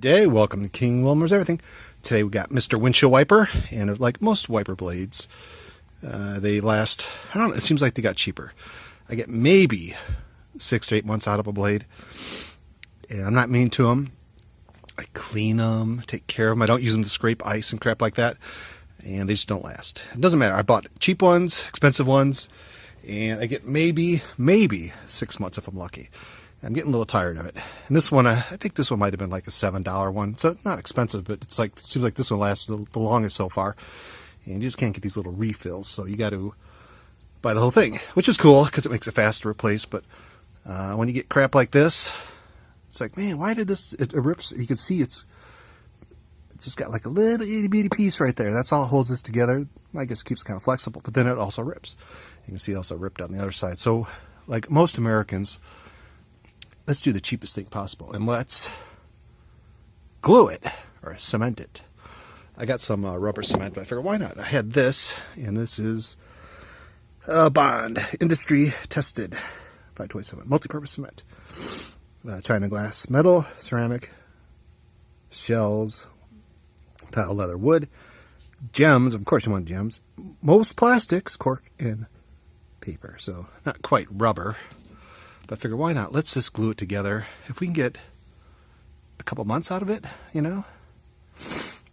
Day, welcome to King Wilmer's Everything. Today we got Mr. Windshield Wiper, and like most wiper blades, they last, I don't know, it seems like they got cheaper. I get maybe 6 to 8 months out of a blade, and I'm not mean to them. I clean them, take care of them. I don't use them to scrape ice and crap like that, and they just don't last. It doesn't matter. I bought cheap ones, expensive ones, and I get maybe 6 months if I'm lucky. I'm getting a little tired of it. And this one, I think this one might have been like a $7 one. So it's not expensive, but it's like, it seems like this one lasts the longest so far. And you just can't get these little refills. So you got to buy the whole thing, which is cool because it makes it fast to replace. But when you get crap like this, it's like, man, why did this, it rips. You can see it's just got like a little itty bitty piece right there. That's all it holds this together. I guess it keeps it kind of flexible, but then it also rips. You can see it also ripped on the other side. So like most Americans, let's do the cheapest thing possible, and let's glue it, or cement it. I got some rubber cement, but I figured, why not? I had this, and this is Bond, industry tested, 527, multi-purpose cement. China glass, metal, ceramic, shells, tile, leather, wood, gems, of course you want gems, most plastics, cork, and paper. So not quite rubber. But I figure, why not? Let's just glue it together. If we can get a couple months out of it, you know,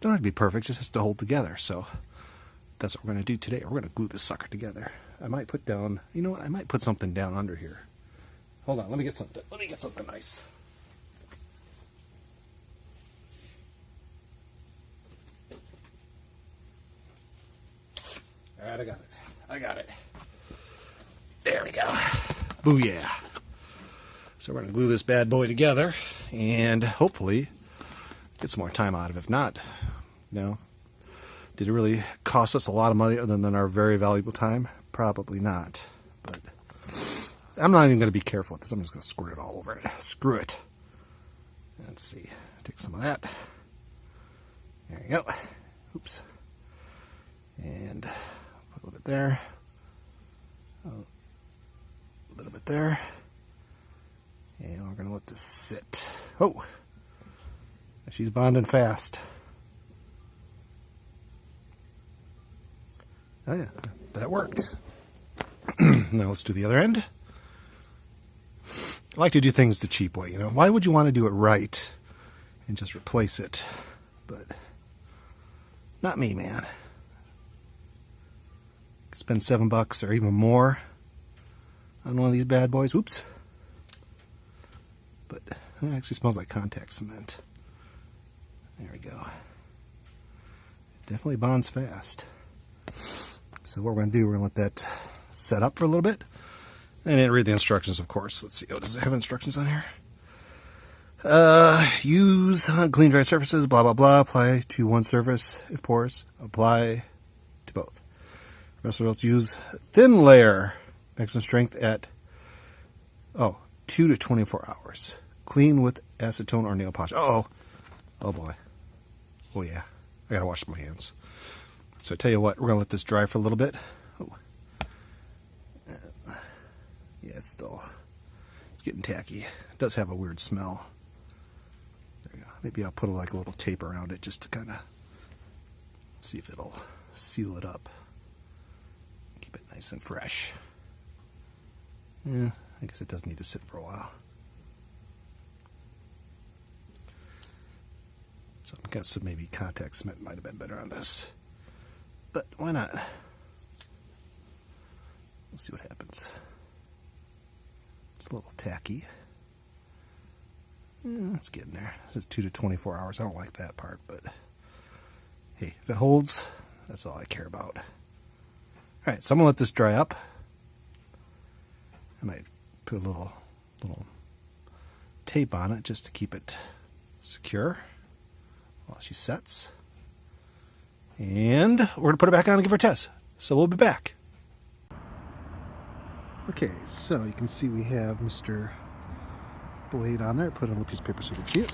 don't have to be perfect, just has to hold together. So that's what we're going to do today. We're going to glue this sucker together. I might put down, you know what? I might put something down under here. Hold on, let me get something. Let me get something nice. All right, I got it. I got it. There we go. Booyah. So we're going to glue this bad boy together and hopefully get some more time out of it. If not, you know, did it really cost us a lot of money other than our very valuable time? Probably not. But I'm not even going to be careful with this. I'm just going to squirt it all over it. Screw it. Let's see. Take some of that. There you go. Oops. And put a little bit there. A little bit there. And we're going to let this sit. Oh, she's bonding fast. Oh yeah, that worked. Now let's do the other end. I like to do things the cheap way, you know. Why would you want to do it right and just replace it? But not me, man. Spend $7 or even more on one of these bad boys. Oops. But it actually smells like contact cement. There we go. It definitely bonds fast. So what we're going to do, we're going to let that set up for a little bit. And then read the instructions, of course. Let's see. Oh, does it have instructions on here? Use clean, dry surfaces, blah, blah, blah. Apply to one surface if porous. Apply to both. Rest results, use thin layer. Maximum strength at 2 to 24 hours. Clean with acetone or nail polish. Oh boy. Oh yeah. I gotta wash my hands. So I tell you what, we're gonna let this dry for a little bit. Oh. Yeah, it's getting tacky. It does have a weird smell. There you go. Maybe I'll put like a little tape around it just to kind of see if it'll seal it up. Keep it nice and fresh. Yeah, I guess it does need to sit for a while. So I guess maybe contact cement might have been better on this. But why not? Let's see what happens. It's a little tacky. Yeah, it's getting there. This is 2 to 24 hours. I don't like that part, but hey, if it holds, that's all I care about. Alright, so I'm going to let this dry up. I might put a little tape on it just to keep it secure while she sets. And we're going to put it back on and give her a test. So we'll be back. Okay, so you can see we have Mr. Blade on there. Put it on a little piece of paper so you can see it.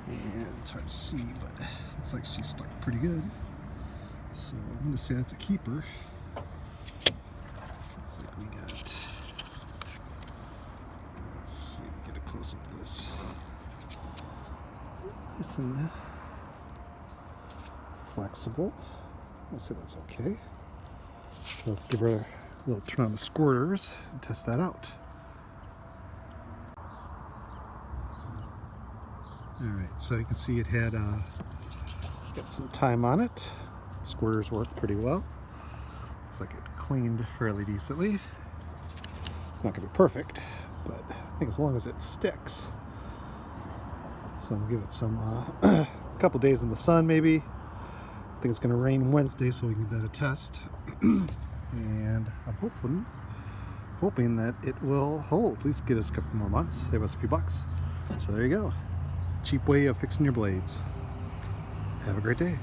And it's hard to see, but looks like she's stuck pretty good. So I'm going to say that's a keeper. Looks like we got, let's see, get a close up of this. Nice and flexible. Let's see, that's okay. Let's give her a little turn on the squirters and test that out. Alright, so you can see it had got some time on it. Squirters work pretty well. Looks like it cleaned fairly decently. It's not going to be perfect, but I think as long as it sticks. So we'll give it some a couple days in the sun maybe. I think it's going to rain Wednesday, so we can give that a test. And I'm hoping that it will hold. Please get us a couple more months. Save us a few bucks. So there you go. Cheap way of fixing your blades. Have a great day.